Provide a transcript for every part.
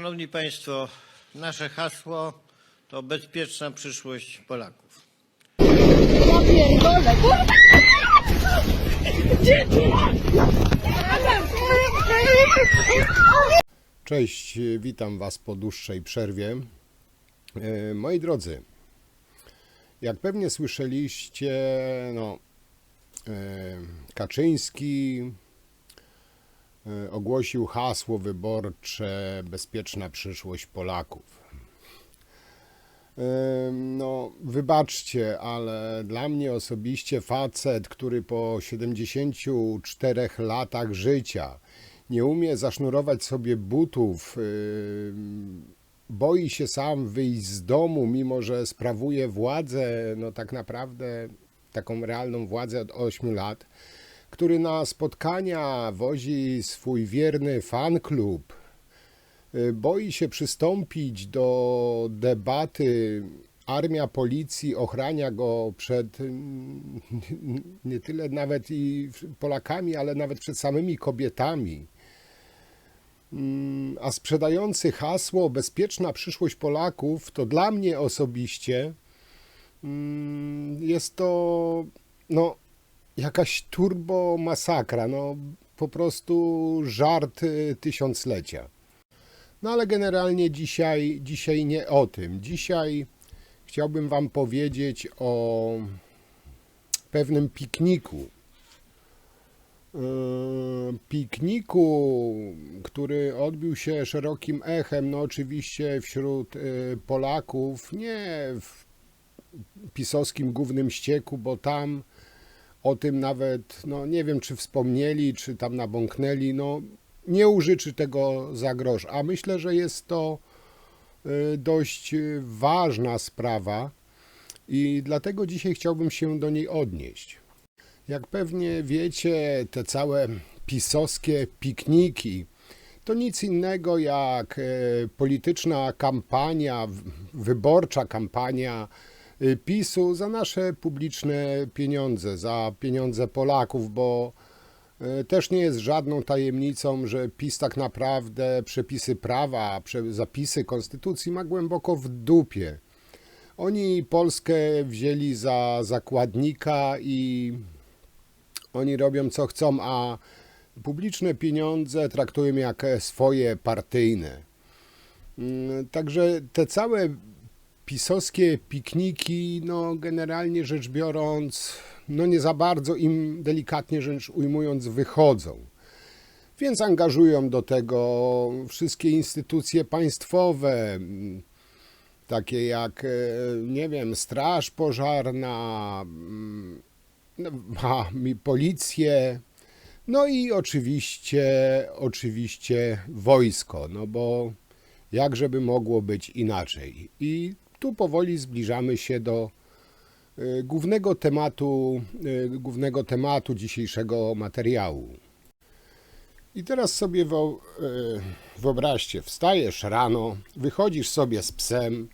Szanowni Państwo, nasze hasło to bezpieczna przyszłość Polaków. Ja pierdolę, kurwa! Cześć, witam Was po dłuższej przerwie. Moi drodzy, jak pewnie słyszeliście, Kaczyński ogłosił hasło wyborcze Bezpieczna przyszłość Polaków. Wybaczcie, ale dla mnie osobiście facet, który po 74 latach życia nie umie zasznurować sobie butów, boi się sam wyjść z domu, mimo że sprawuje władzę, tak naprawdę taką realną władzę od 8 lat, który na spotkania wozi swój wierny fanklub, boi się przystąpić do debaty, armia policji ochrania go przed nie tyle nawet i Polakami, ale nawet przed samymi kobietami. A sprzedający hasło Bezpieczna przyszłość Polaków, to dla mnie osobiście jest to jakaś turbo masakra, po prostu żart tysiąclecia. Ale generalnie dzisiaj nie o tym. Dzisiaj chciałbym Wam powiedzieć o pewnym pikniku. Pikniku, który odbił się szerokim echem, oczywiście wśród Polaków, nie w pisowskim Gównym Ścieku, bo tam o tym nawet, nie wiem, czy wspomnieli, czy tam nabąknęli, nie użyczy tego za grosz, a myślę, że jest to dość ważna sprawa i dlatego dzisiaj chciałbym się do niej odnieść. Jak pewnie wiecie, te całe pisowskie pikniki to nic innego jak polityczna kampania, wyborcza kampania PiS-u za nasze publiczne pieniądze, za pieniądze Polaków, bo też nie jest żadną tajemnicą, że PiS tak naprawdę przepisy prawa, zapisy konstytucji ma głęboko w dupie. Oni Polskę wzięli za zakładnika i oni robią co chcą, a publiczne pieniądze traktują jak swoje partyjne. Także te całe pisowskie pikniki, generalnie rzecz biorąc, nie za bardzo im, delikatnie rzecz ujmując, wychodzą. Więc angażują do tego wszystkie instytucje państwowe, takie jak, nie wiem, Straż Pożarna, policję, i oczywiście wojsko, bo jakżeby mogło być inaczej. I tu powoli zbliżamy się do głównego tematu dzisiejszego materiału. I teraz sobie wyobraźcie, wstajesz rano, wychodzisz sobie z psem,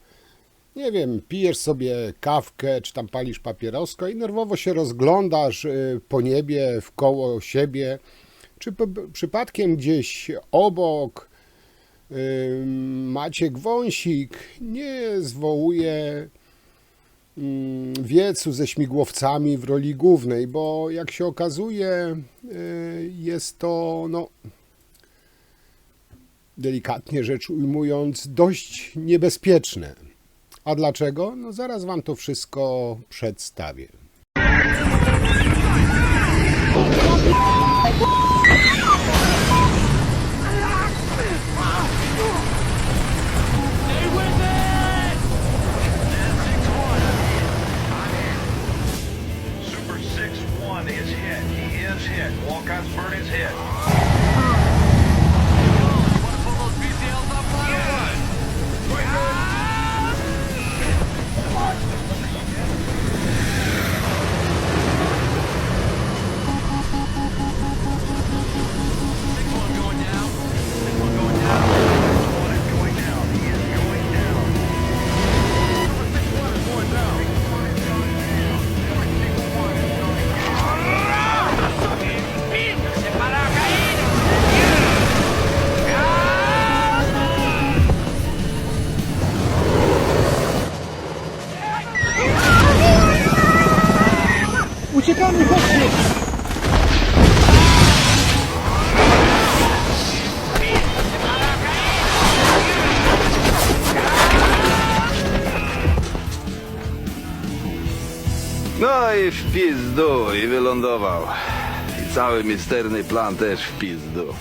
nie wiem, pijesz sobie kawkę, czy tam palisz papierosko i nerwowo się rozglądasz po niebie, wkoło siebie, czy przypadkiem gdzieś obok Maciek Wąsik nie zwołuje wiecu ze śmigłowcami w roli głównej, bo jak się okazuje, jest to, delikatnie rzecz ujmując, dość niebezpieczne. A dlaczego? Zaraz Wam to wszystko przedstawię. No i w pizdu, i wylądował. I cały misterny plan też w pizdu.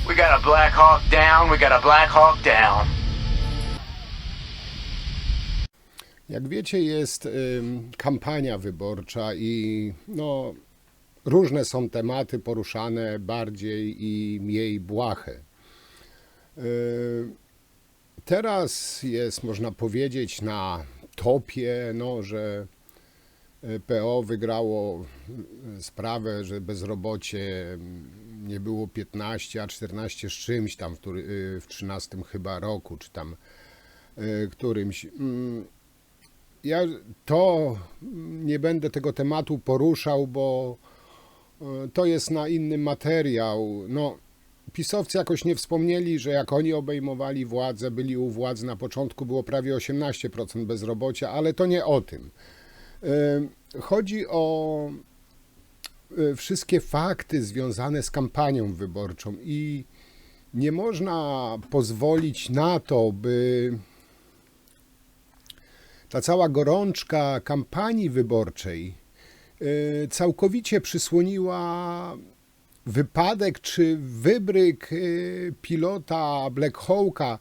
We got a Black Hawk down, we got a Black Hawk down. Jak wiecie, jest kampania wyborcza i no, różne są tematy poruszane, bardziej i mniej błahe. Teraz jest, można powiedzieć, na topie, no, że PO wygrało sprawę, że bezrobocie nie było 15, a 14 z czymś tam w 13 chyba roku, czy tam którymś. Ja nie będę tego tematu poruszał, bo to jest na inny materiał. No, pisowcy jakoś nie wspomnieli, że jak oni obejmowali władzę, byli u władzy na początku, było prawie 18% bezrobocia, ale to nie o tym. Chodzi o wszystkie fakty związane z kampanią wyborczą i nie można pozwolić na to, by ta cała gorączka kampanii wyborczej całkowicie przysłoniła wypadek czy wybryk pilota Black Hawka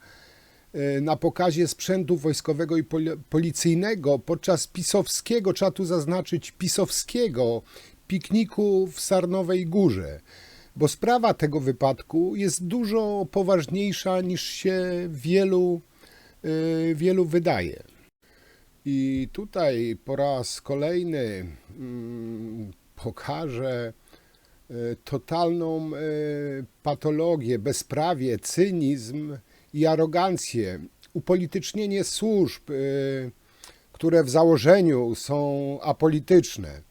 na pokazie sprzętu wojskowego i policyjnego podczas pisowskiego, trzeba tu zaznaczyć pisowskiego, pikniku w Sarnowej Górze. Bo sprawa tego wypadku jest dużo poważniejsza niż się wielu wydaje. I tutaj po raz kolejny pokażę totalną patologię, bezprawie, cynizm i arogancję, upolitycznienie służb, które w założeniu są apolityczne,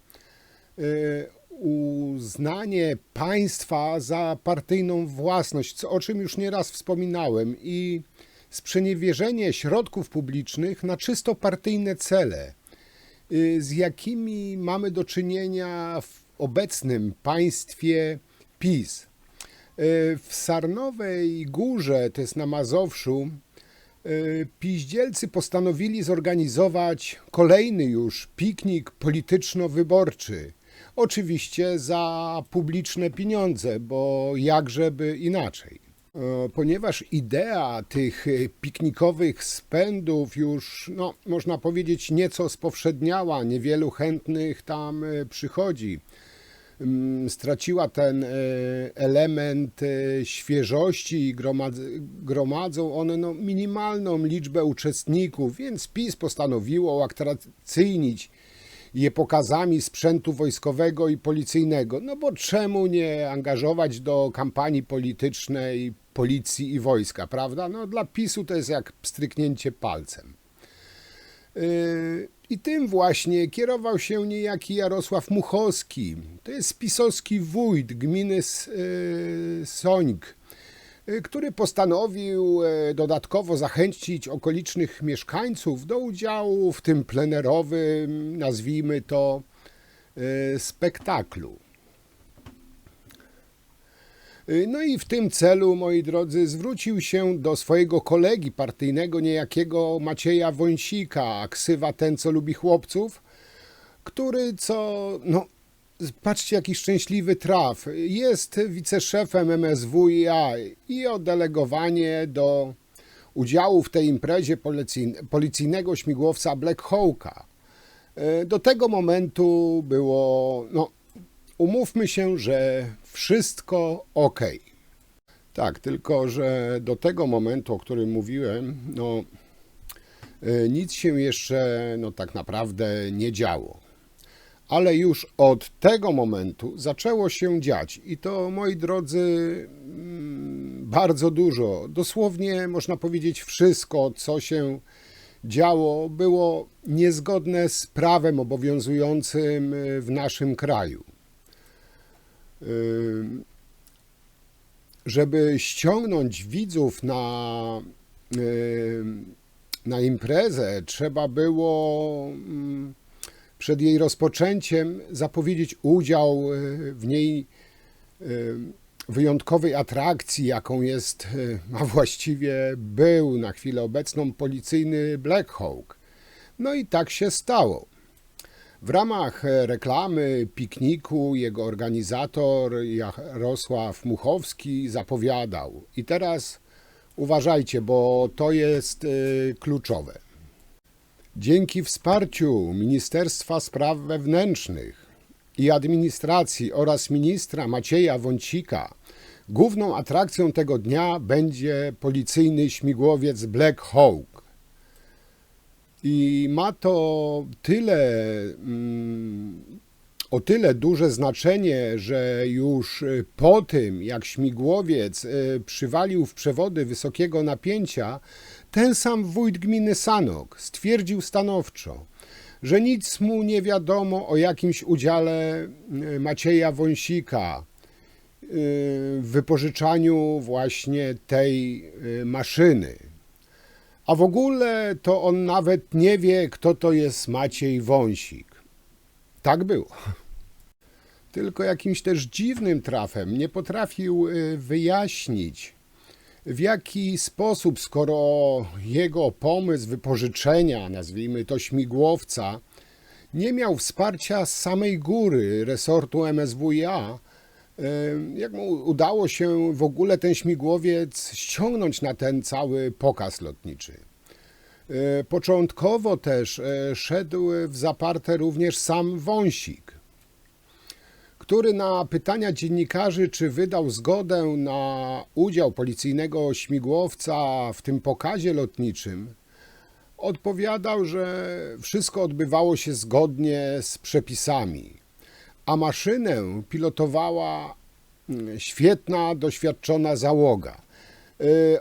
uznanie państwa za partyjną własność, o czym już nieraz wspominałem, i sprzeniewierzenie środków publicznych na czysto partyjne cele, z jakimi mamy do czynienia w obecnym państwie PiS. W Sarnowej Górze, to jest na Mazowszu, piździelcy postanowili zorganizować kolejny już piknik polityczno-wyborczy. Oczywiście za publiczne pieniądze, bo jakżeby inaczej. Ponieważ idea tych piknikowych spędów już, no, można powiedzieć, nieco spowszedniała, niewielu chętnych tam przychodzi. Straciła ten element świeżości i gromadzą one no, minimalną liczbę uczestników, więc PiS postanowiło uatrakcyjnić je pokazami sprzętu wojskowego i policyjnego. No bo czemu nie angażować do kampanii politycznej policji i wojska, prawda? No dla PiS-u to jest jak pstryknięcie palcem. I tym właśnie kierował się niejaki Jarosław Muchowski. To jest pisowski wójt gminy Sońk, który postanowił dodatkowo zachęcić okolicznych mieszkańców do udziału w tym plenerowym, nazwijmy to, spektaklu. No i w tym celu, moi drodzy, zwrócił się do swojego kolegi partyjnego, niejakiego Macieja Wąsika, ksywa ten, co lubi chłopców, który no patrzcie, jaki szczęśliwy traf, jest wiceszefem MSWiA i o delegowanie do udziału w tej imprezie policyjnego śmigłowca Black Hawka. Do tego momentu było, no umówmy się, że wszystko ok. Tak, tylko że do tego momentu, o którym mówiłem, no nic się jeszcze no tak naprawdę nie działo. Ale już od tego momentu zaczęło się dziać i to, moi drodzy, bardzo dużo. Dosłownie można powiedzieć wszystko, co się działo, było niezgodne z prawem obowiązującym w naszym kraju. Żeby ściągnąć widzów Na imprezę trzeba było przed jej rozpoczęciem zapowiedzieć udział w niej wyjątkowej atrakcji, jaką jest, a właściwie był na chwilę obecną policyjny Black Hawk. No i tak się stało. W ramach reklamy pikniku jego organizator Jarosław Muchowski zapowiadał. I teraz uważajcie, bo to jest kluczowe. Dzięki wsparciu Ministerstwa Spraw Wewnętrznych i Administracji oraz ministra Macieja Wąsika główną atrakcją tego dnia będzie policyjny śmigłowiec Black Hawk. I ma to o tyle duże znaczenie, że już po tym, jak śmigłowiec przywalił w przewody wysokiego napięcia, ten sam wójt gminy Sanok stwierdził stanowczo, że nic mu nie wiadomo o jakimś udziale Macieja Wąsika w wypożyczaniu właśnie tej maszyny. A w ogóle to on nawet nie wie, kto to jest Maciej Wąsik. Tak było. Tylko jakimś też dziwnym trafem nie potrafił wyjaśnić, w jaki sposób, skoro jego pomysł wypożyczenia, nazwijmy to śmigłowca, nie miał wsparcia z samej góry resortu MSWiA, jak mu udało się w ogóle ten śmigłowiec ściągnąć na ten cały pokaz lotniczy. Początkowo też szedł w zaparte również sam Wąsik, który na pytania dziennikarzy, czy wydał zgodę na udział policyjnego śmigłowca w tym pokazie lotniczym, odpowiadał, że wszystko odbywało się zgodnie z przepisami, a maszynę pilotowała świetna, doświadczona załoga.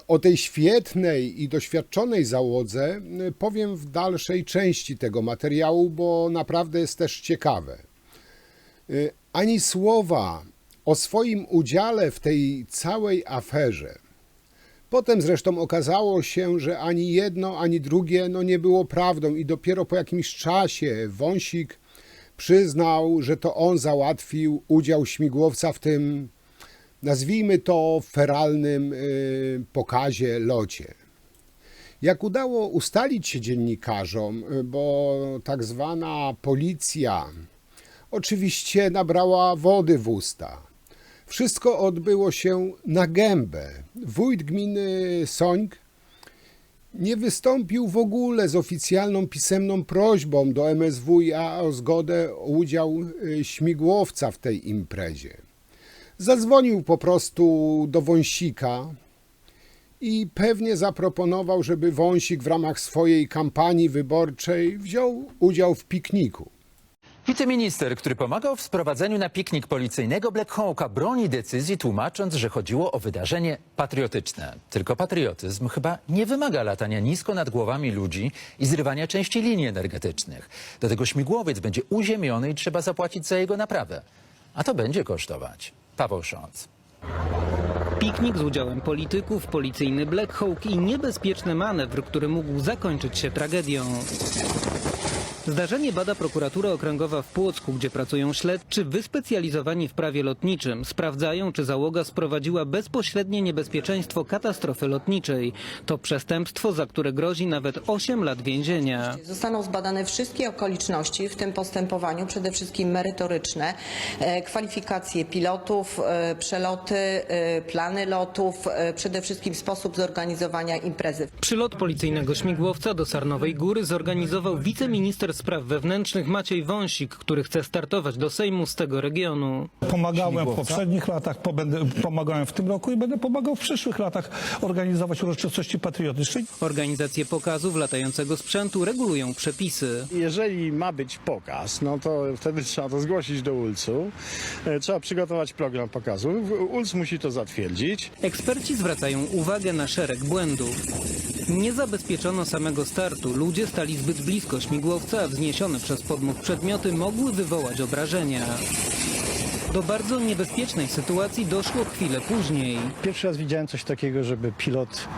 O tej świetnej i doświadczonej załodze powiem w dalszej części tego materiału, bo naprawdę jest też ciekawe. Ani słowa o swoim udziale w tej całej aferze. Potem zresztą okazało się, że ani jedno, ani drugie nie było prawdą i dopiero po jakimś czasie Wąsik przyznał, że to on załatwił udział śmigłowca w tym, nazwijmy to, feralnym pokazie, locie. Jak udało ustalić się dziennikarzom, bo tak zwana policja oczywiście nabrała wody w usta. Wszystko odbyło się na gębę. Wójt gminy Sońk nie wystąpił w ogóle z oficjalną pisemną prośbą do MSWiA o zgodę o udział śmigłowca w tej imprezie. Zadzwonił po prostu do Wąsika i pewnie zaproponował, żeby Wąsik w ramach swojej kampanii wyborczej wziął udział w pikniku. Wiceminister, który pomagał w sprowadzeniu na piknik policyjnego Black Hawka, broni decyzji, tłumacząc, że chodziło o wydarzenie patriotyczne. Tylko patriotyzm chyba nie wymaga latania nisko nad głowami ludzi i zrywania części linii energetycznych. Do tego śmigłowiec będzie uziemiony i trzeba zapłacić za jego naprawę. A to będzie kosztować. Paweł Sząc. Piknik z udziałem polityków, policyjny Black Hawk i niebezpieczny manewr, który mógł zakończyć się tragedią. Zdarzenie bada prokuratura okręgowa w Płocku, gdzie pracują śledczy wyspecjalizowani w prawie lotniczym. Sprawdzają, czy załoga sprowadziła bezpośrednie niebezpieczeństwo katastrofy lotniczej. To przestępstwo, za które grozi nawet 8 lat więzienia. Zostaną zbadane wszystkie okoliczności w tym postępowaniu, przede wszystkim merytoryczne, kwalifikacje pilotów, przeloty, plany lotów, przede wszystkim sposób zorganizowania imprezy. Przylot policyjnego śmigłowca do Sarnowej Góry zorganizował wiceminister spraw wewnętrznych Maciej Wąsik, który chce startować do Sejmu z tego regionu. Pomagałem w poprzednich latach, pomagałem w tym roku i będę pomagał w przyszłych latach organizować uroczystości patriotyczne. Organizację pokazów latającego sprzętu regulują przepisy. Jeżeli ma być pokaz, to wtedy trzeba to zgłosić do ULC-u. Trzeba przygotować program pokazu. ULC musi to zatwierdzić. Eksperci zwracają uwagę na szereg błędów. Nie zabezpieczono samego startu. Ludzie stali zbyt blisko śmigłowca, a wzniesione przez podmuch przedmioty mogły wywołać obrażenia. Do bardzo niebezpiecznej sytuacji doszło chwilę później. Pierwszy raz widziałem coś takiego, żeby pilot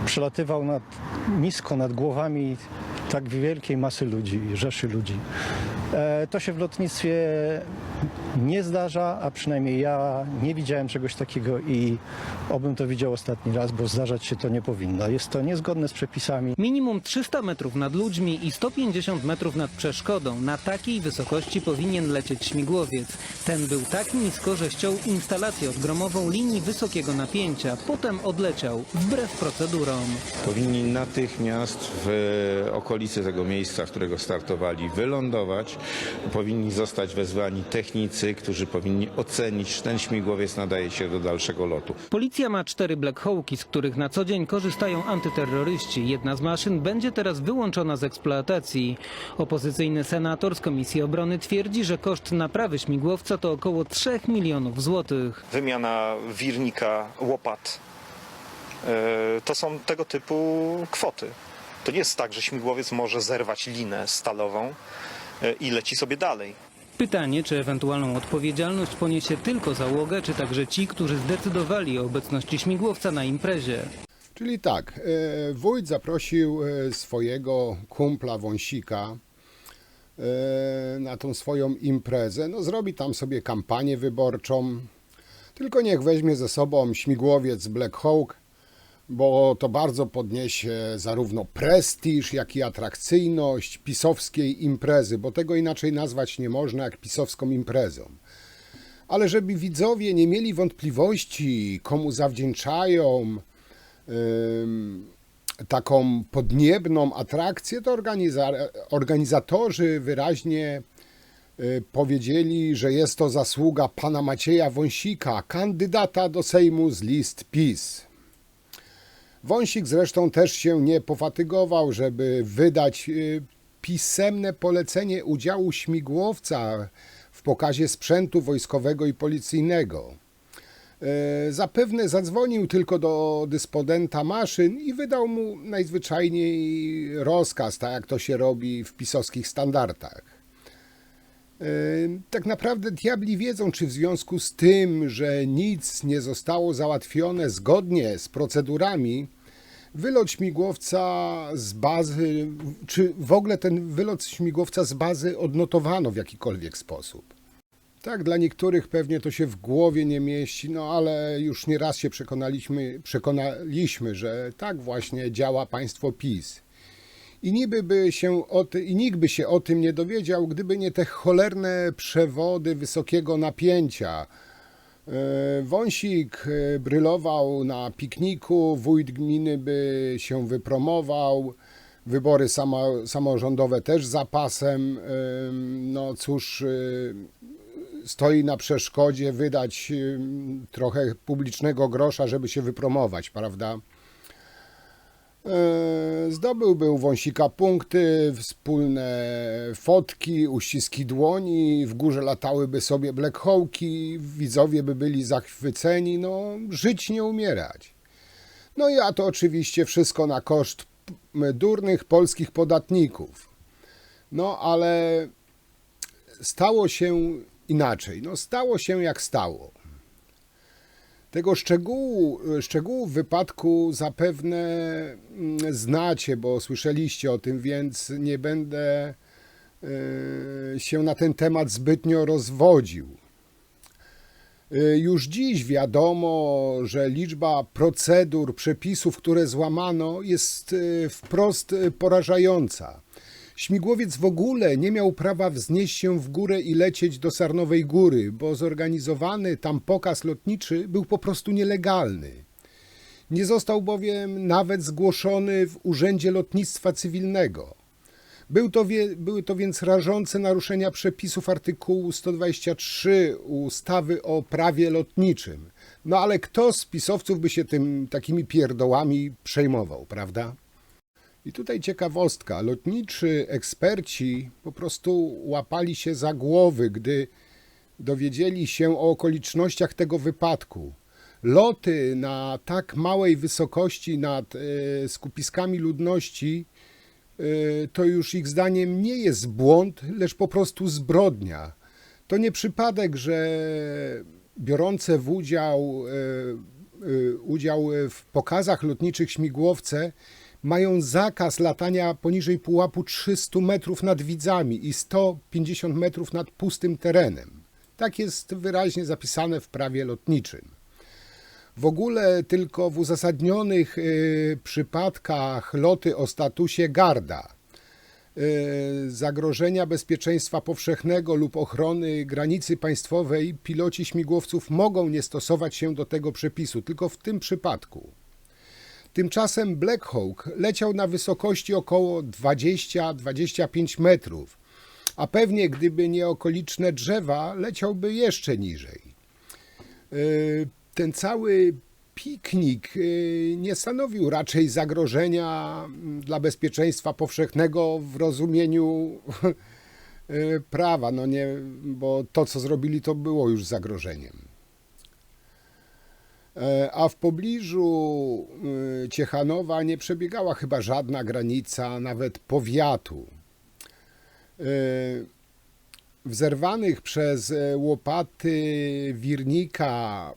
przelatywał nad nisko nad głowami tak wielkiej masy ludzi, rzeszy ludzi. To się w lotnictwie nie zdarza, a przynajmniej ja nie widziałem czegoś takiego i obym to widział ostatni raz, bo zdarzać się to nie powinno. Jest to niezgodne z przepisami. Minimum 300 metrów nad ludźmi i 150 metrów nad przeszkodą. Na takiej wysokości powinien lecieć śmigłowiec. Ten był tak nisko, że ściął instalację odgromową linii wysokiego napięcia. Potem odleciał, wbrew procedurom. Powinni natychmiast w okolicy tego miejsca, z którego startowali, wylądować. Powinni zostać wezwani technicy, którzy powinni ocenić, czy ten śmigłowiec nadaje się do dalszego lotu. Policja ma 4 Black Hawki, z których na co dzień korzystają antyterroryści. Jedna z maszyn będzie teraz wyłączona z eksploatacji. Opozycyjny senator z Komisji Obrony twierdzi, że koszt naprawy śmigłowca to około 3 milionów złotych. Wymiana wirnika, łopat. To są tego typu kwoty. To nie jest tak, że śmigłowiec może zerwać linę stalową i leci sobie dalej. Pytanie, czy ewentualną odpowiedzialność poniesie tylko załoga, czy także ci, którzy zdecydowali o obecności śmigłowca na imprezie. Czyli tak, wójt zaprosił swojego kumpla Wąsika na tą swoją imprezę. No, zrobi tam sobie kampanię wyborczą, tylko niech weźmie ze sobą śmigłowiec Black Hawk, bo to bardzo podniesie zarówno prestiż, jak i atrakcyjność pisowskiej imprezy, bo tego inaczej nazwać nie można jak pisowską imprezą. Ale żeby widzowie nie mieli wątpliwości, komu zawdzięczają taką podniebną atrakcję, to organizatorzy wyraźnie powiedzieli, że jest to zasługa pana Macieja Wąsika, kandydata do Sejmu z list PiS. Wąsik zresztą też się nie pofatygował, żeby wydać pisemne polecenie udziału śmigłowca w pokazie sprzętu wojskowego i policyjnego. Zapewne zadzwonił tylko do dysponenta maszyn i wydał mu najzwyczajniej rozkaz, tak jak to się robi w pisowskich standardach. Tak naprawdę diabli wiedzą, czy w związku z tym, że nic nie zostało załatwione zgodnie z procedurami, wylot śmigłowca z bazy, czy w ogóle ten wylot śmigłowca z bazy odnotowano w jakikolwiek sposób. Tak, dla niektórych pewnie to się w głowie nie mieści, no ale już nieraz się przekonaliśmy, że tak właśnie działa państwo PiS. I nikt by się o tym nie dowiedział, gdyby nie te cholerne przewody wysokiego napięcia. Wąsik brylował na pikniku, wójt gminy by się wypromował, wybory samorządowe też za pasem. No cóż, stoi na przeszkodzie wydać trochę publicznego grosza, żeby się wypromować, prawda? Zdobyłby u Wąsika punkty, wspólne fotki, uściski dłoni, w górze latałyby sobie Black Hawki, widzowie by byli zachwyceni, no żyć nie umierać. No i a to oczywiście wszystko na koszt durnych polskich podatników. No ale stało się inaczej, no stało się jak stało. Tego szczegółu w wypadku zapewne znacie, bo słyszeliście o tym, więc nie będę się na ten temat zbytnio rozwodził. Już dziś wiadomo, że liczba procedur, przepisów, które złamano, jest wprost porażająca. Śmigłowiec w ogóle nie miał prawa wznieść się w górę i lecieć do Sarnowej Góry, bo zorganizowany tam pokaz lotniczy był po prostu nielegalny. Nie został bowiem nawet zgłoszony w Urzędzie Lotnictwa Cywilnego. Były to więc rażące naruszenia przepisów artykułu 123 ustawy o prawie lotniczym. No ale kto z pisowców by się takimi pierdołami przejmował, prawda? I tutaj ciekawostka, lotniczy eksperci po prostu łapali się za głowy, gdy dowiedzieli się o okolicznościach tego wypadku. Loty na tak małej wysokości nad skupiskami ludności to już ich zdaniem nie jest błąd, lecz po prostu zbrodnia. To nie przypadek, że biorące udział w pokazach lotniczych śmigłowce mają zakaz latania poniżej pułapu 300 metrów nad widzami i 150 metrów nad pustym terenem. Tak jest wyraźnie zapisane w prawie lotniczym. W ogóle tylko w uzasadnionych przypadkach loty o statusie garda, zagrożenia bezpieczeństwa powszechnego lub ochrony granicy państwowej piloci śmigłowców mogą nie stosować się do tego przepisu, tylko w tym przypadku. Tymczasem Black Hawk leciał na wysokości około 20-25 metrów, a pewnie gdyby nie okoliczne drzewa, leciałby jeszcze niżej. Ten cały piknik nie stanowił raczej zagrożenia dla bezpieczeństwa powszechnego w rozumieniu prawa, no nie, bo to, co zrobili, to było już zagrożeniem. A w pobliżu Ciechanowa nie przebiegała chyba żadna granica, nawet powiatu. W zerwanych przez łopaty wirnika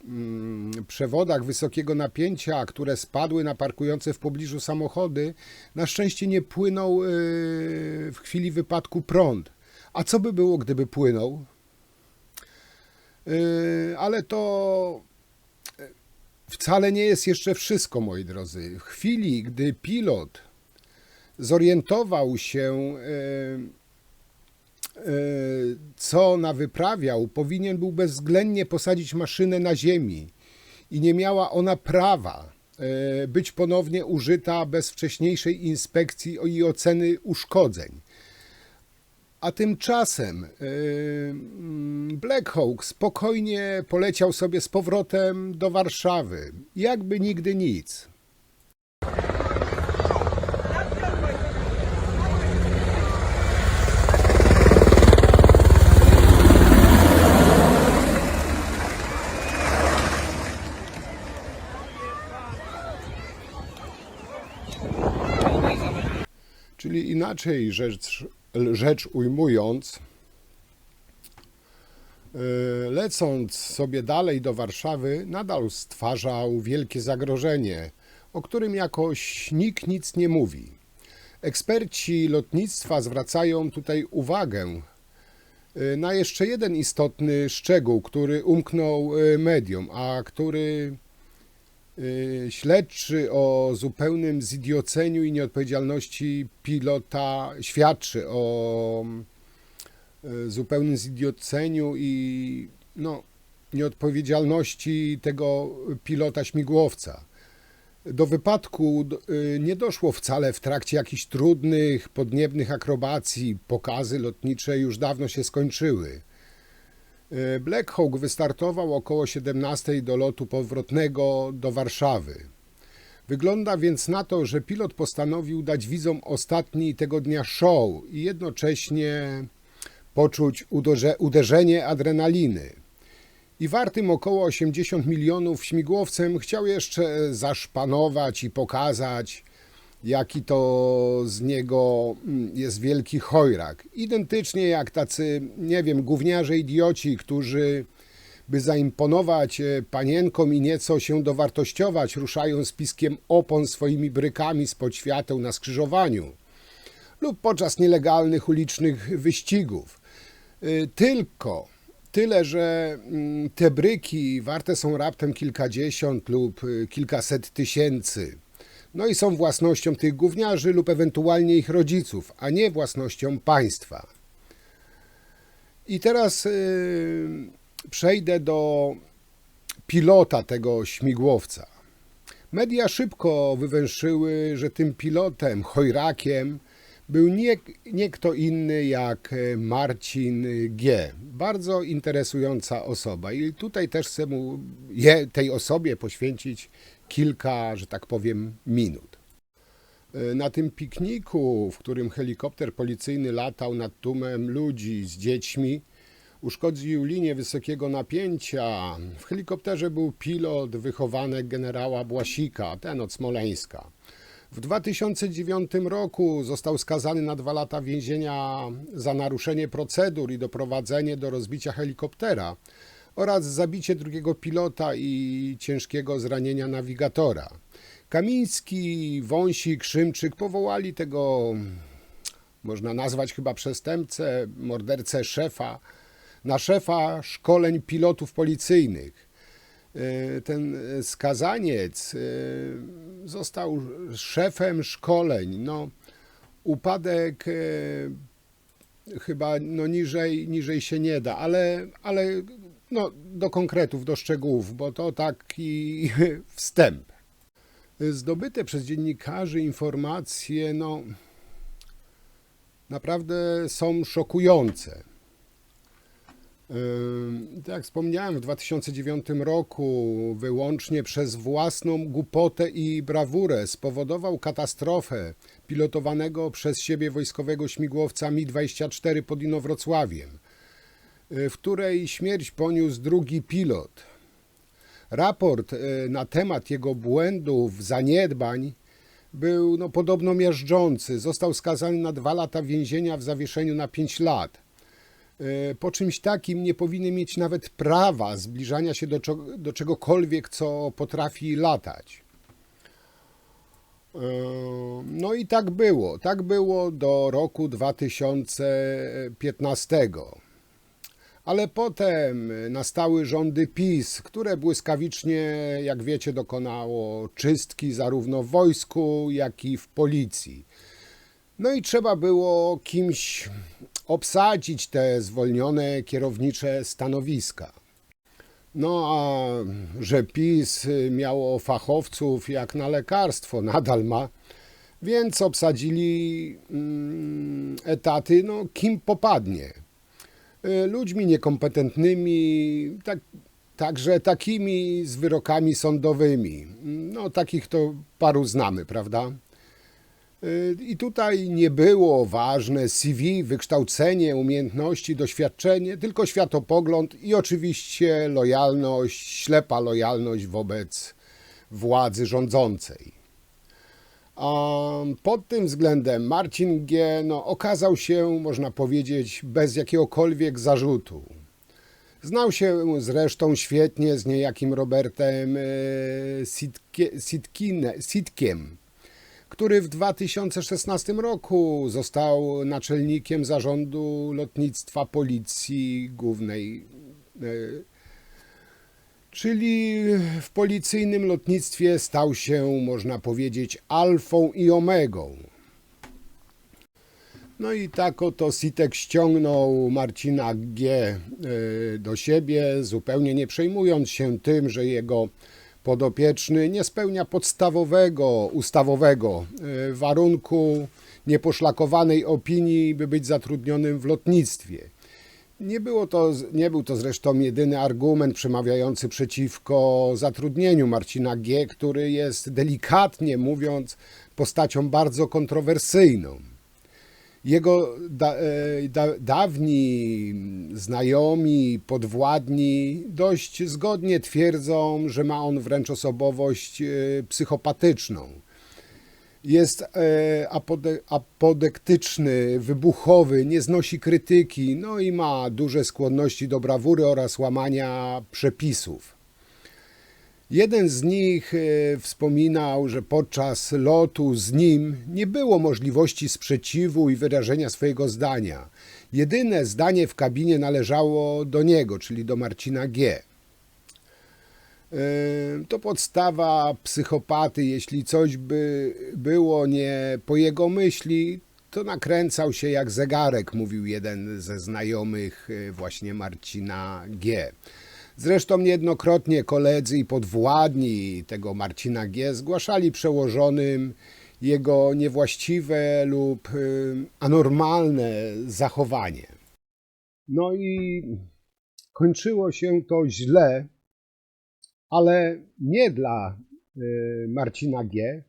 przewodach wysokiego napięcia, które spadły na parkujące w pobliżu samochody, na szczęście nie płynął w chwili wypadku prąd. A co by było, gdyby płynął? Ale to wcale nie jest jeszcze wszystko, moi drodzy. W chwili, gdy pilot zorientował się, co wyprawiał, powinien był bezwzględnie posadzić maszynę na ziemi i nie miała ona prawa być ponownie użyta bez wcześniejszej inspekcji i oceny uszkodzeń. A tymczasem Black Hawk spokojnie poleciał sobie z powrotem do Warszawy, jakby nigdy nic. Czyli inaczej rzecz ujmując, lecąc sobie dalej do Warszawy, nadal stwarzał wielkie zagrożenie, o którym jakoś nikt nic nie mówi. Eksperci lotnictwa zwracają tutaj uwagę na jeszcze jeden istotny szczegół, który umknął mediom, a który śledczy o zupełnym zidioceniu i nieodpowiedzialności pilota świadczy o zupełnym zidioceniu i nieodpowiedzialności tego pilota śmigłowca. Do wypadku nie doszło wcale w trakcie jakichś trudnych, podniebnych akrobacji. Pokazy lotnicze już dawno się skończyły. Black Hawk wystartował około 17 do lotu powrotnego do Warszawy. Wygląda więc na to, że pilot postanowił dać widzom ostatni tego dnia show i jednocześnie poczuć uderzenie adrenaliny. I wartym około 80 milionów śmigłowcem chciał jeszcze zaszpanować i pokazać, jaki to z niego jest wielki chojrak. Identycznie jak tacy, nie wiem, gówniarze idioci, którzy by zaimponować panienkom i nieco się dowartościować, ruszają z piskiem opon swoimi brykami spod świateł na skrzyżowaniu lub podczas nielegalnych ulicznych wyścigów. Tyle, że te bryki warte są raptem kilkadziesiąt lub kilkaset tysięcy. No i są własnością tych gówniarzy lub ewentualnie ich rodziców, a nie własnością państwa. I teraz przejdę do pilota tego śmigłowca. Media szybko wywęszyły, że tym pilotem, chojrakiem, był nie kto inny jak Marcin G. Bardzo interesująca osoba i tutaj też chcę tej osobie poświęcić kilka, że tak powiem, minut. Na tym pikniku, w którym helikopter policyjny latał nad tłumem ludzi z dziećmi, uszkodził linię wysokiego napięcia. W helikopterze był pilot, wychowanek generała Błasika, ten od Smoleńska. W 2009 roku został skazany na 2 lata więzienia za naruszenie procedur i doprowadzenie do rozbicia helikoptera oraz zabicie drugiego pilota i ciężkiego zranienia nawigatora. Kamiński, Wąsik, Szymczyk powołali tego, można nazwać chyba przestępcę, mordercę szefa, na szefa szkoleń pilotów policyjnych. Ten skazaniec został szefem szkoleń. No, upadek chyba niżej się nie da, ale no, do konkretów, do szczegółów, bo to taki wstęp. Zdobyte przez dziennikarzy informacje no, naprawdę są szokujące. Tak jak wspomniałem, w 2009 roku wyłącznie przez własną głupotę i brawurę spowodował katastrofę pilotowanego przez siebie wojskowego śmigłowca Mi-24 pod Inowrocławiem, w której śmierć poniósł drugi pilot. Raport na temat jego błędów, zaniedbań był no, podobno miażdżący. Został skazany na 2 lata więzienia w zawieszeniu na 5 lat. Po czymś takim nie powinien mieć nawet prawa zbliżania się do czegokolwiek, co potrafi latać. No i tak było. Tak było do roku 2015. Ale potem nastały rządy PiS, które błyskawicznie, jak wiecie, dokonało czystki zarówno w wojsku, jak i w policji. No i trzeba było kimś obsadzić te zwolnione kierownicze stanowiska. No a że PiS miało fachowców jak na lekarstwo, nadal ma, więc obsadzili etaty, no kim popadnie. Ludźmi niekompetentnymi, także takimi z wyrokami sądowymi. No takich to paru znamy, prawda? I tutaj nie było ważne CV, wykształcenie, umiejętności, doświadczenie, tylko światopogląd i oczywiście lojalność, ślepa lojalność wobec władzy rządzącej. A pod tym względem Marcin G. no, okazał się, można powiedzieć, bez jakiegokolwiek zarzutu. Znał się zresztą świetnie z niejakim Robertem Sitkiem, który w 2016 roku został naczelnikiem zarządu lotnictwa Policji Głównej, czyli w policyjnym lotnictwie stał się, można powiedzieć, alfą i omegą. No i tak oto Sitek ściągnął Marcina G. do siebie, zupełnie nie przejmując się tym, że jego podopieczny nie spełnia podstawowego, ustawowego warunku nieposzlakowanej opinii, by być zatrudnionym w lotnictwie. Nie był to zresztą jedyny argument przemawiający przeciwko zatrudnieniu Marcina G., który jest, delikatnie mówiąc, postacią bardzo kontrowersyjną. Jego dawni znajomi, podwładni dość zgodnie twierdzą, że ma on wręcz osobowość psychopatyczną. Jest apodektyczny, wybuchowy, nie znosi krytyki, no i ma duże skłonności do brawury oraz łamania przepisów. Jeden z nich wspominał, że podczas lotu z nim nie było możliwości sprzeciwu i wyrażenia swojego zdania. Jedyne zdanie w kabinie należało do niego, czyli do Marcina G. To podstawa psychopaty. Jeśli coś by było nie po jego myśli, to nakręcał się jak zegarek, mówił jeden ze znajomych właśnie Marcina G. Zresztą niejednokrotnie koledzy i podwładni tego Marcina G. zgłaszali przełożonym jego niewłaściwe lub anormalne zachowanie. No i kończyło się to źle, ale nie dla Marcina G.,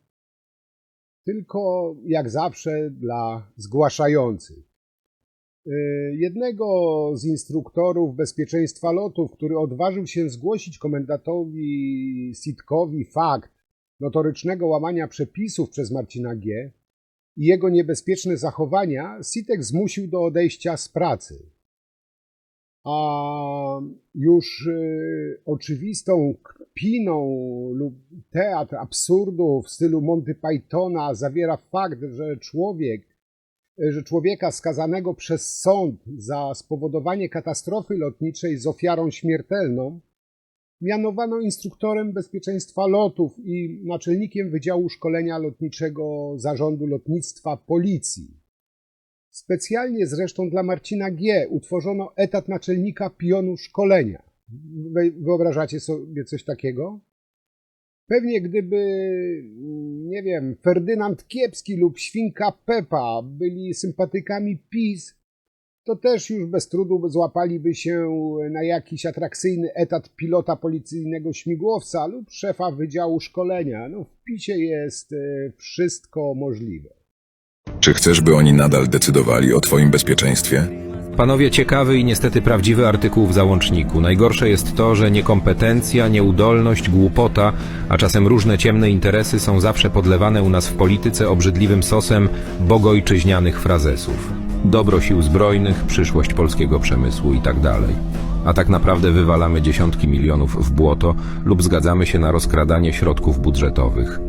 tylko jak zawsze dla zgłaszających. Jednego z instruktorów bezpieczeństwa lotów, który odważył się zgłosić komendantowi Sitkowi fakt notorycznego łamania przepisów przez Marcina G. i jego niebezpieczne zachowania, Sitek zmusił do odejścia z pracy. a już oczywistą kpiną lub teatr absurdu w stylu Monty Pythona zawiera fakt, że człowieka skazanego przez sąd za spowodowanie katastrofy lotniczej z ofiarą śmiertelną mianowano instruktorem bezpieczeństwa lotów i naczelnikiem Wydziału Szkolenia Lotniczego Zarządu Lotnictwa Policji. Specjalnie zresztą dla Marcina G. utworzono etat naczelnika pionu szkolenia. Wyobrażacie sobie coś takiego? Pewnie gdyby, nie wiem, Ferdynand Kiepski lub Świnka Pepa byli sympatykami PiS, to też już bez trudu złapaliby się na jakiś atrakcyjny etat pilota policyjnego śmigłowca lub szefa Wydziału Szkolenia. No, w PiSie jest wszystko możliwe. Czy chcesz, by oni nadal decydowali o twoim bezpieczeństwie? Panowie, ciekawy i niestety prawdziwy artykuł w załączniku. Najgorsze jest to, że niekompetencja, nieudolność, głupota, a czasem różne ciemne interesy są zawsze podlewane u nas w polityce obrzydliwym sosem bogojczyźnianych frazesów. Dobro sił zbrojnych, przyszłość polskiego przemysłu i tak dalej. A tak naprawdę wywalamy dziesiątki milionów w błoto lub zgadzamy się na rozkradanie środków budżetowych.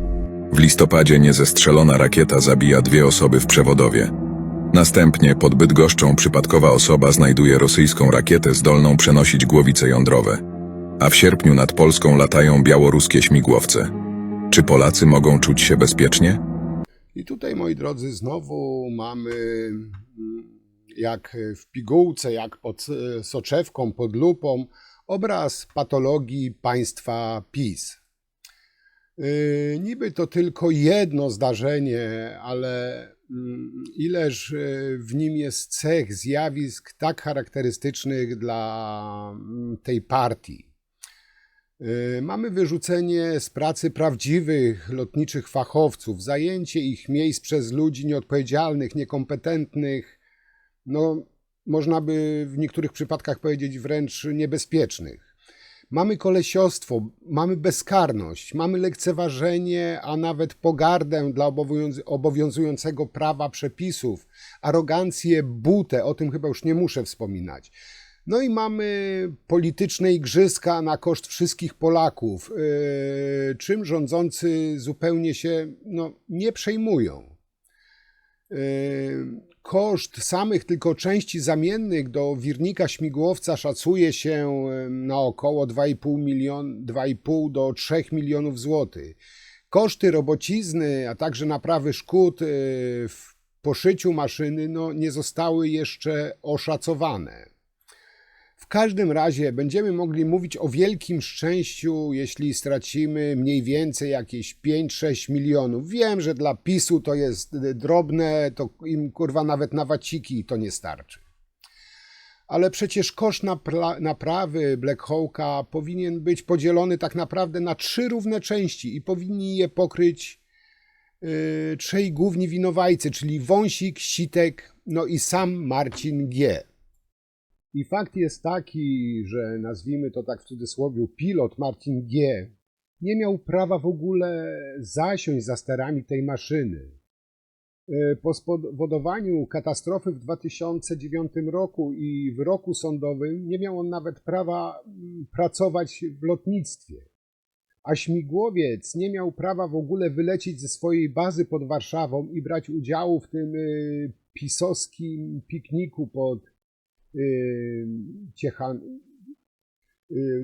W listopadzie niezestrzelona rakieta zabija 2 osoby w Przewodowie. Następnie pod Bydgoszczą przypadkowa osoba znajduje rosyjską rakietę zdolną przenosić głowice jądrowe. A w sierpniu nad Polską latają białoruskie śmigłowce. Czy Polacy mogą czuć się bezpiecznie? I tutaj, moi drodzy, znowu mamy jak w pigułce, jak pod soczewką, pod lupą, obraz patologii państwa PiS. Niby to tylko jedno zdarzenie, ale ileż w nim jest cech, zjawisk tak charakterystycznych dla tej partii. Mamy wyrzucenie z pracy prawdziwych lotniczych fachowców, zajęcie ich miejsc przez ludzi nieodpowiedzialnych, niekompetentnych, no można by w niektórych przypadkach powiedzieć wręcz niebezpiecznych. Mamy kolesiostwo, mamy bezkarność, mamy lekceważenie, a nawet pogardę dla obowiązującego prawa przepisów, arogancję, butę, o tym chyba już nie muszę wspominać. No i mamy polityczne igrzyska na koszt wszystkich Polaków, czym rządzący zupełnie się nie przejmują. Koszt samych tylko części zamiennych do wirnika śmigłowca szacuje się na około 2,5 do 3 milionów złotych. Koszty robocizny, a także naprawy szkód w poszyciu maszyny nie zostały jeszcze oszacowane. W każdym razie będziemy mogli mówić o wielkim szczęściu, jeśli stracimy mniej więcej jakieś 5-6 milionów. Wiem, że dla PiS-u to jest drobne, to im kurwa nawet na waciki to nie starczy. Ale przecież koszt naprawy Black Hawka powinien być podzielony tak naprawdę na 3 równe części i powinni je pokryć 3 główni winowajcy, czyli Wąsik, Sitek, no i sam Marcin G. I fakt jest taki, że nazwijmy to tak w cudzysłowie, pilot Marcin G. nie miał prawa w ogóle zasiąść za sterami tej maszyny. Po spowodowaniu katastrofy w 2009 roku i w roku sądowym nie miał on nawet prawa pracować w lotnictwie. A śmigłowiec nie miał prawa w ogóle wylecieć ze swojej bazy pod Warszawą i brać udziału w tym pisowskim pikniku pod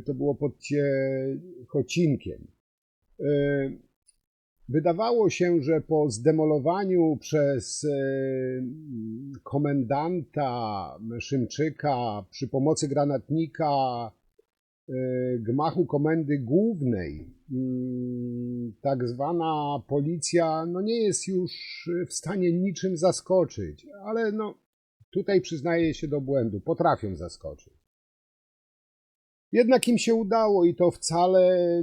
to było pod Ciechocinkiem. Wydawało się, że po zdemolowaniu przez komendanta Szymczyka przy pomocy granatnika gmachu komendy głównej tak zwana policja nie jest już w stanie niczym zaskoczyć, ale tutaj przyznaję się do błędu, potrafią zaskoczyć. Jednak im się udało i to wcale,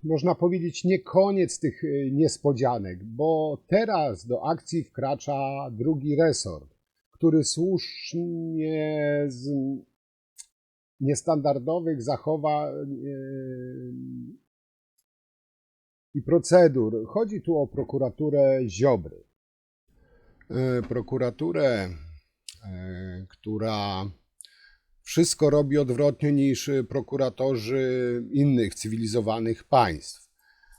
można powiedzieć, nie koniec tych niespodzianek, bo teraz do akcji wkracza drugi resort, który słusznie z niestandardowych zachowań i procedur. Chodzi tu o prokuraturę Ziobry. Prokuraturę, która wszystko robi odwrotnie niż prokuratorzy innych cywilizowanych państw.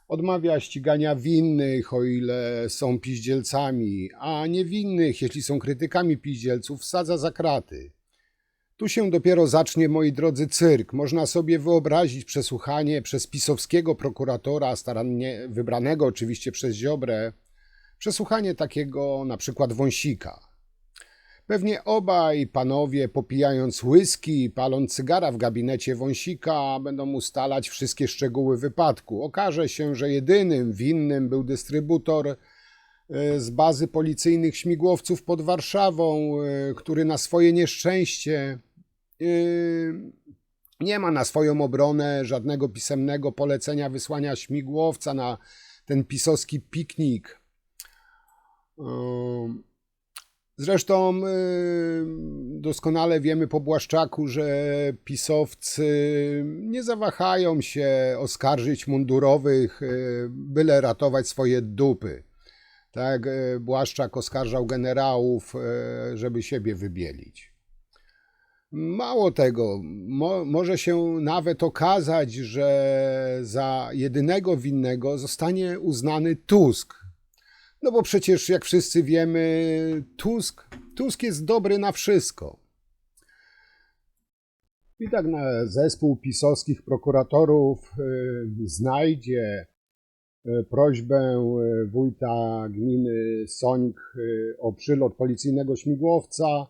Odmawia ścigania winnych, o ile są piździelcami, a niewinnych, jeśli są krytykami piździelców, wsadza za kraty. Tu się dopiero zacznie, moi drodzy, cyrk. Można sobie wyobrazić przesłuchanie przez pisowskiego prokuratora, starannie wybranego oczywiście przez Ziobrę, przesłuchanie takiego na przykład Wąsika. Pewnie obaj panowie, popijając whisky i paląc cygara w gabinecie Wąsika, będą ustalać wszystkie szczegóły wypadku. Okaże się, że jedynym winnym był dystrybutor z bazy policyjnych śmigłowców pod Warszawą, który na swoje nieszczęście nie ma na swoją obronę żadnego pisemnego polecenia wysłania śmigłowca na ten pisowski piknik. Zresztą doskonale wiemy po Błaszczaku, że pisowcy nie zawahają się oskarżyć mundurowych, byle ratować swoje dupy. Tak, Błaszczak oskarżał generałów, żeby siebie wybielić. Mało tego, może się nawet okazać, że za jedynego winnego zostanie uznany Tusk. No bo przecież, jak wszyscy wiemy, Tusk jest dobry na wszystko. I tak na zespół pisowskich prokuratorów znajdzie prośbę wójta gminy Sońk o przylot policyjnego śmigłowca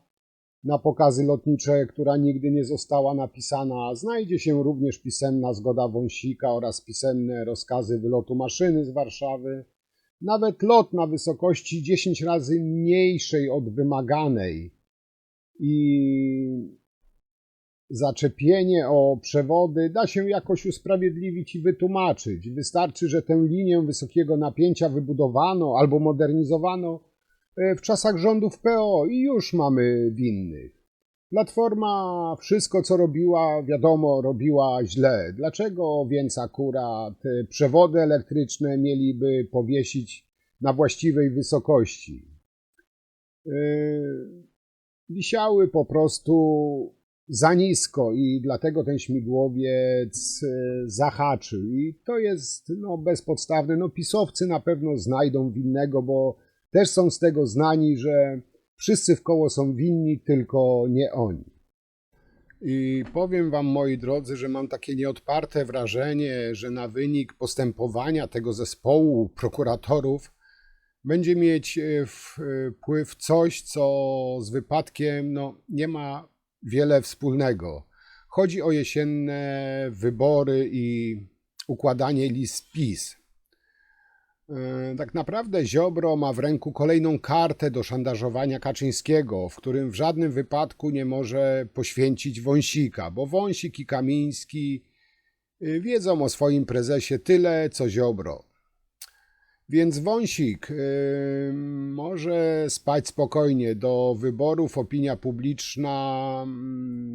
na pokazy lotnicze, która nigdy nie została napisana. Znajdzie się również pisemna zgoda Wąsika oraz pisemne rozkazy wylotu maszyny z Warszawy. Nawet lot na wysokości 10 razy mniejszej od wymaganej i zaczepienie o przewody da się jakoś usprawiedliwić i wytłumaczyć. Wystarczy, że tę linię wysokiego napięcia wybudowano albo modernizowano w czasach rządów PO i już mamy winnych. Platforma wszystko, co robiła, wiadomo, robiła źle. Dlaczego więc akurat przewody elektryczne mieliby powiesić na właściwej wysokości? Wisiały po prostu za nisko i dlatego ten śmigłowiec zahaczył. I to jest bezpodstawne. Pisowcy na pewno znajdą winnego, bo też są z tego znani, że wszyscy wkoło są winni, tylko nie oni. I powiem wam, moi drodzy, że mam takie nieodparte wrażenie, że na wynik postępowania tego zespołu prokuratorów będzie mieć wpływ coś, co z wypadkiem nie ma wiele wspólnego. Chodzi o jesienne wybory i układanie list PiS. Tak naprawdę Ziobro ma w ręku kolejną kartę do szantażowania Kaczyńskiego, w którym w żadnym wypadku nie może poświęcić Wąsika, bo Wąsik i Kamiński wiedzą o swoim prezesie tyle, co Ziobro. Więc Wąsik może spać spokojnie. Do wyborów opinia publiczna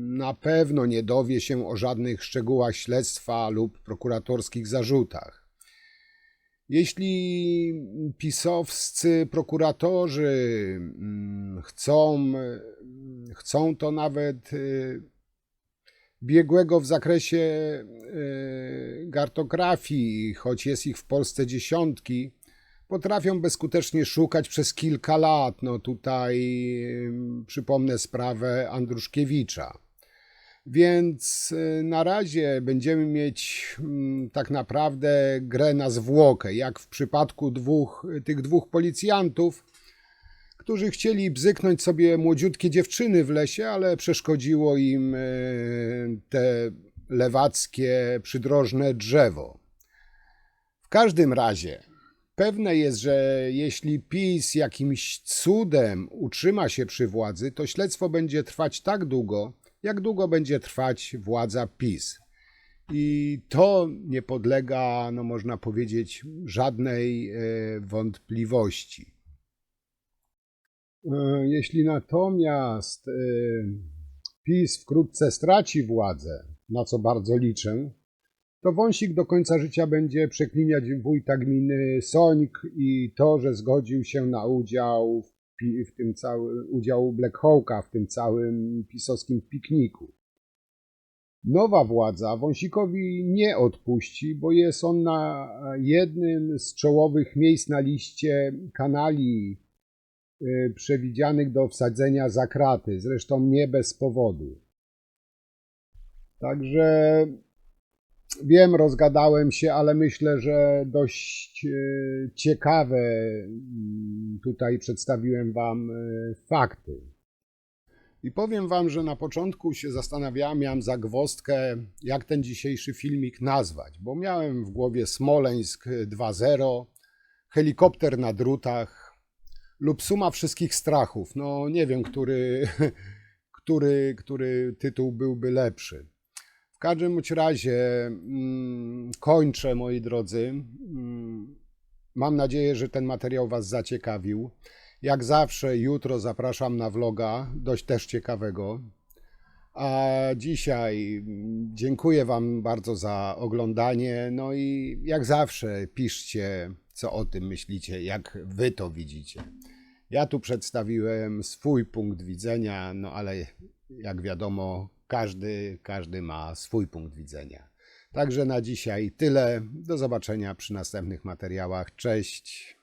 na pewno nie dowie się o żadnych szczegółach śledztwa lub prokuratorskich zarzutach. Jeśli pisowscy prokuratorzy chcą to nawet biegłego w zakresie kartografii, choć jest ich w Polsce dziesiątki, potrafią bezskutecznie szukać przez kilka lat. Tutaj przypomnę sprawę Andruszkiewicza. Więc na razie będziemy mieć tak naprawdę grę na zwłokę, jak w przypadku tych dwóch policjantów, którzy chcieli bzyknąć sobie młodziutkie dziewczyny w lesie, ale przeszkodziło im te lewackie przydrożne drzewo. W każdym razie pewne jest, że jeśli PiS jakimś cudem utrzyma się przy władzy, to śledztwo będzie trwać tak długo, jak długo będzie trwać władza PiS. I to nie podlega, można powiedzieć, żadnej wątpliwości. Jeśli natomiast PiS wkrótce straci władzę, na co bardzo liczę, to Wąsik do końca życia będzie przekliniać wójta gminy Sońk i to, że zgodził się na udział w tym całym udział Black Hawka w tym całym pisowskim pikniku. Nowa władza Wąsikowi nie odpuści, bo jest on na jednym z czołowych miejsc na liście kanali przewidzianych do wsadzenia za kraty, zresztą nie bez powodu. Także wiem, rozgadałem się, ale myślę, że dość ciekawe tutaj przedstawiłem Wam fakty. I powiem Wam, że na początku się zastanawiałem, miałem zagwozdkę, jak ten dzisiejszy filmik nazwać, bo miałem w głowie Smoleńsk 2.0, helikopter na drutach lub suma wszystkich strachów. No nie wiem, który tytuł byłby lepszy. W każdym bądź razie kończę, moi drodzy. Mam nadzieję, że ten materiał Was zaciekawił. Jak zawsze jutro zapraszam na vloga, dość też ciekawego. A dzisiaj dziękuję Wam bardzo za oglądanie. No i jak zawsze piszcie, co o tym myślicie, jak Wy to widzicie. Ja tu przedstawiłem swój punkt widzenia, no ale jak wiadomo, każdy ma swój punkt widzenia. Także na dzisiaj tyle. Do zobaczenia przy następnych materiałach. Cześć!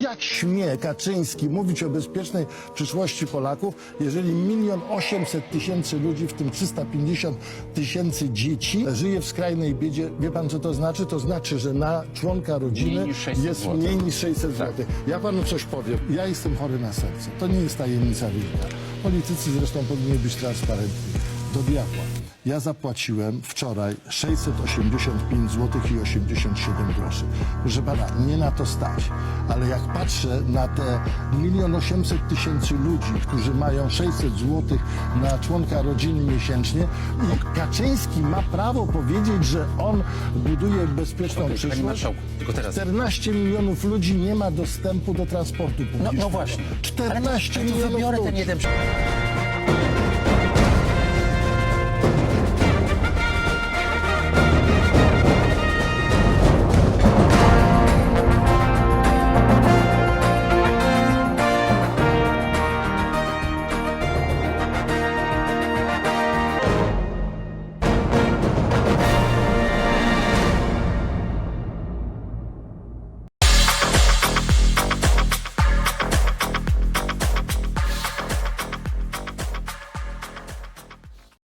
Jak śmie Kaczyński mówić o bezpiecznej przyszłości Polaków, jeżeli 1 800 000 ludzi, w tym 350 000 dzieci, żyje w skrajnej biedzie? Wie pan, co to znaczy? To znaczy, że na członka rodziny jest mniej niż 600 zł. Ja panu coś powiem. Ja jestem chory na serce. To nie jest tajemnica wielka. Politycy zresztą powinni być transparentni. Do diabła. Ja zapłaciłem wczoraj 685 zł i 87 groszy. Proszę pana, nie na to stać. Ale jak patrzę na te 1 800 000 ludzi, którzy mają 600 zł na członka rodziny miesięcznie, i Kaczyński ma prawo powiedzieć, że on buduje bezpieczną przyszłość. 14 milionów ludzi nie ma dostępu do transportu publicznego. No właśnie. 14 milionów Wybiorę ludzi. ten jeden.